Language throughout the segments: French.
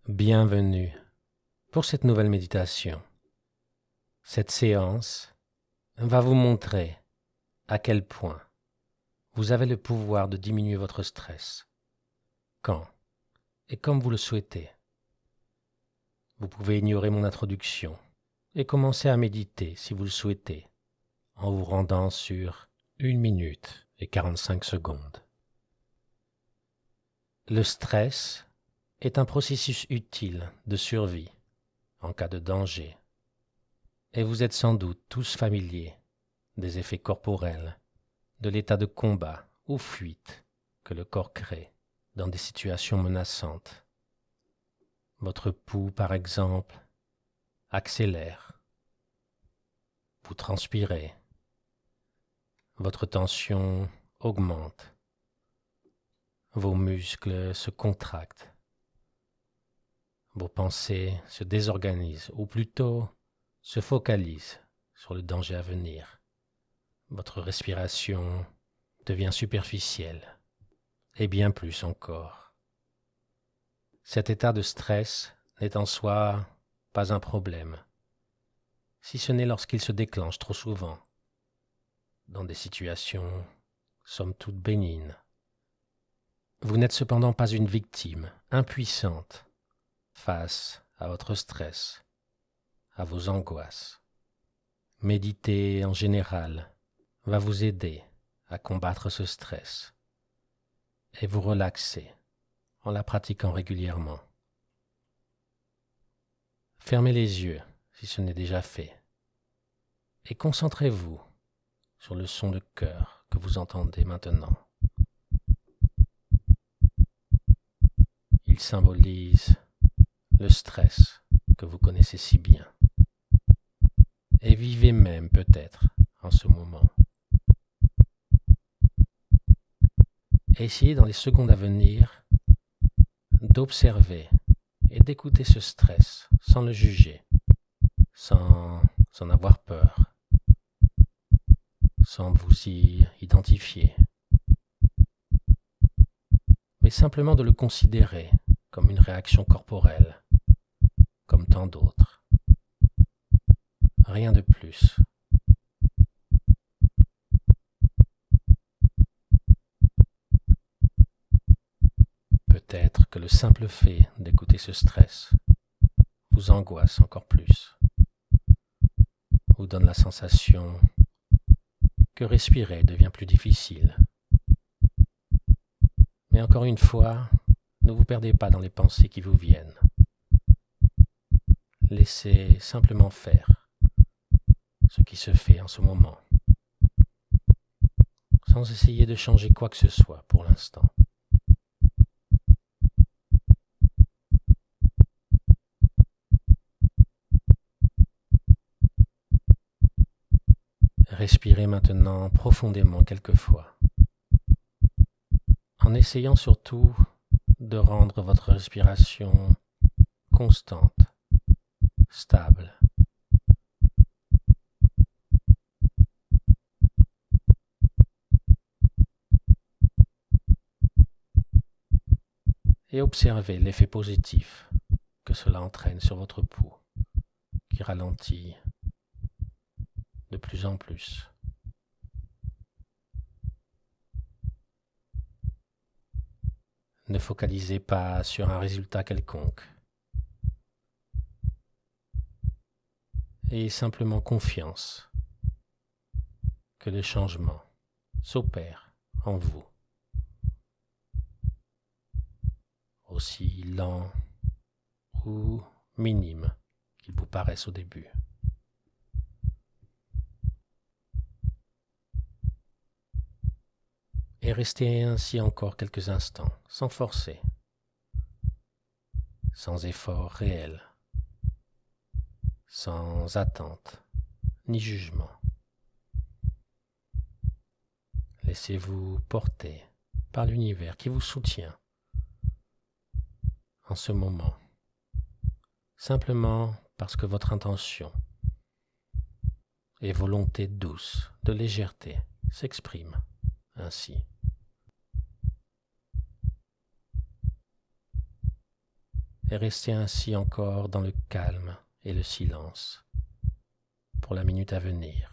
Bienvenue pour cette nouvelle méditation. Cette séance va vous montrer à quel point vous avez le pouvoir de diminuer votre stress, quand et comme vous le souhaitez. Vous pouvez ignorer mon introduction et commencer à méditer si vous le souhaitez, en vous rendant sur 1 minute et 45 secondes. Le stress est un processus utile de survie en cas de danger. Et vous êtes sans doute tous familiers des effets corporels, de l'état de combat ou fuite que le corps crée dans des situations menaçantes. Votre pouls, par exemple, accélère. Vous transpirez. Votre tension augmente. Vos muscles se contractent. Vos pensées se désorganisent, ou plutôt se focalisent sur le danger à venir. Votre respiration devient superficielle, et bien plus encore. Cet état de stress n'est en soi pas un problème, si ce n'est lorsqu'il se déclenche trop souvent, dans des situations somme toute bénignes. Vous n'êtes cependant pas une victime impuissante face à votre stress, à vos angoisses. Méditer en général va vous aider à combattre ce stress et vous relaxer en la pratiquant régulièrement. Fermez les yeux si ce n'est déjà fait et concentrez-vous sur le son de cœur que vous entendez maintenant. Il symbolise le stress que vous connaissez si bien et vivez même peut-être en ce moment. Essayez dans les secondes à venir d'observer et d'écouter ce stress sans le juger, sans en avoir peur, sans vous y identifier, mais simplement de le considérer comme une réaction corporelle, comme tant d'autres. Rien de plus. Peut-être que le simple fait d'écouter ce stress vous angoisse encore plus, vous donne la sensation que respirer devient plus difficile. Mais encore une fois, ne vous perdez pas dans les pensées qui vous viennent. Laissez simplement faire ce qui se fait en ce moment, sans essayer de changer quoi que ce soit pour l'instant. Respirez maintenant profondément quelquefois, en essayant surtout de rendre votre respiration constante, stable. Et observez l'effet positif que cela entraîne sur votre pouls, qui ralentit de plus en plus. Ne focalisez pas sur un résultat quelconque. Ayez simplement confiance que le changement s'opère en vous, aussi lent ou minime qu'il vous paraisse au début. Et restez ainsi encore quelques instants, sans forcer, sans effort réel, sans attente ni jugement. Laissez-vous porter par l'univers qui vous soutient en ce moment, simplement parce que votre intention et volonté douce de légèreté s'expriment ainsi. et restez ainsi encore dans le calme et le silence pour la minute à venir.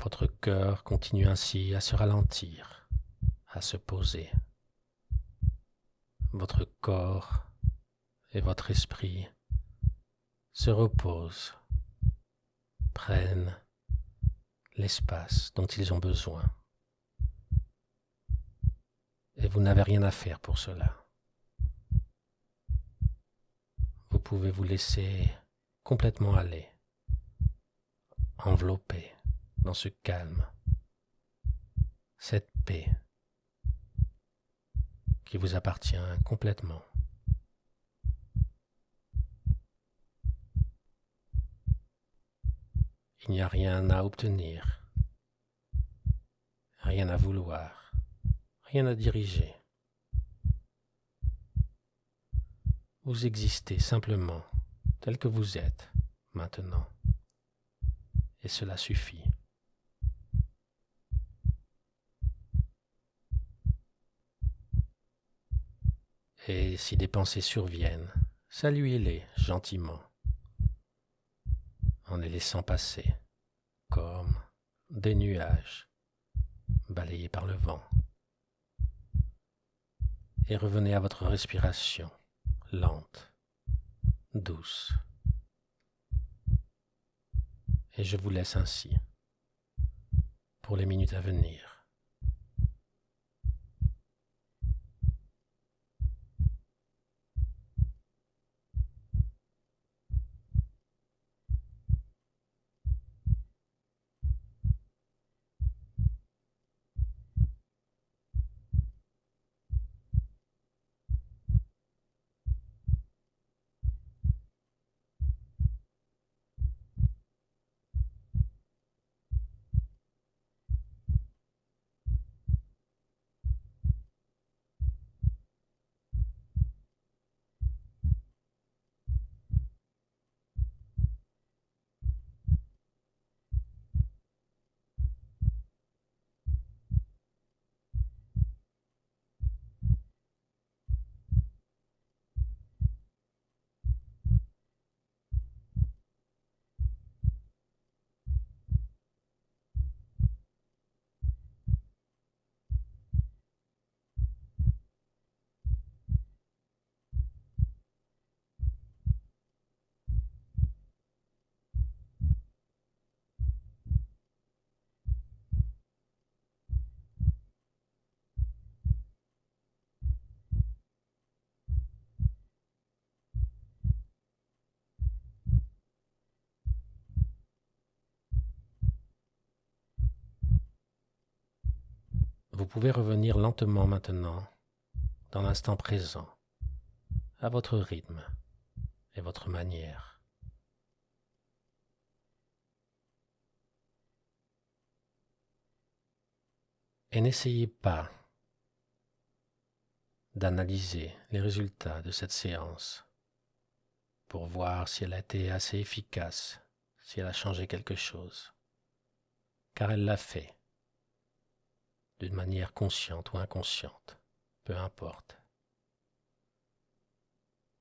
Votre cœur continue ainsi à se ralentir, à se poser. Votre corps et votre esprit se reposent, prennent l'espace dont ils ont besoin. Et vous n'avez rien à faire pour cela. Vous pouvez vous laisser complètement aller, envelopper dans ce calme, cette paix qui vous appartient complètement. Il n'y a rien à obtenir, rien à vouloir, rien à diriger. Vous existez simplement tel que vous êtes maintenant, et cela suffit. Et si des pensées surviennent, saluez-les gentiment, en les laissant passer, comme des nuages balayés par le vent. Et revenez à votre respiration, lente, douce. Et je vous laisse ainsi, pour les minutes à venir. Vous pouvez revenir lentement maintenant, dans l'instant présent, à votre rythme et votre manière. Et n'essayez pas d'analyser les résultats de cette séance pour voir si elle a été assez efficace, si elle a changé quelque chose, car elle l'a fait, d'une manière consciente ou inconsciente, peu importe.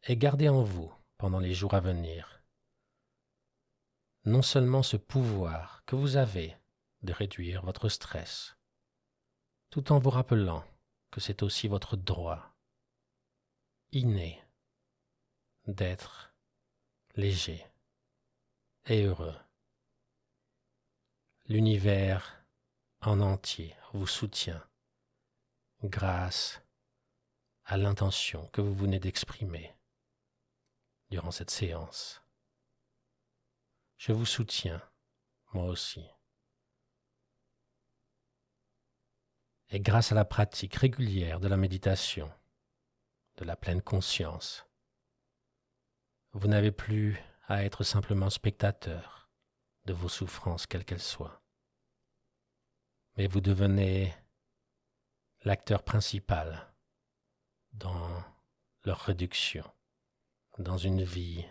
Et gardez en vous, pendant les jours à venir, non seulement ce pouvoir que vous avez de réduire votre stress, tout en vous rappelant que c'est aussi votre droit inné d'être léger et heureux l'univers en entier vous soutient grâce à l'intention que vous venez d'exprimer durant cette séance. Je vous soutiens, moi aussi. Et grâce à la pratique régulière de la méditation, de la pleine conscience, vous n'avez plus à être simplement spectateur de vos souffrances, quelles qu'elles soient. Mais vous devenez l'acteur principal dans leur réduction, dans une vie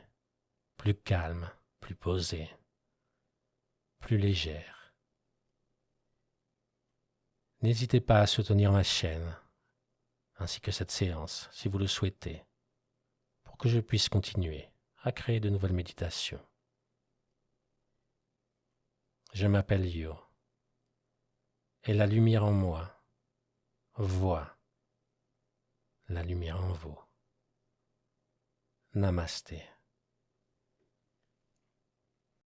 plus calme, plus posée, plus légère. N'hésitez pas à soutenir ma chaîne, ainsi que cette séance, si vous le souhaitez, pour que je puisse continuer à créer de nouvelles méditations. Je m'appelle Yo, et la lumière en moi voit la lumière en vous. Namasté.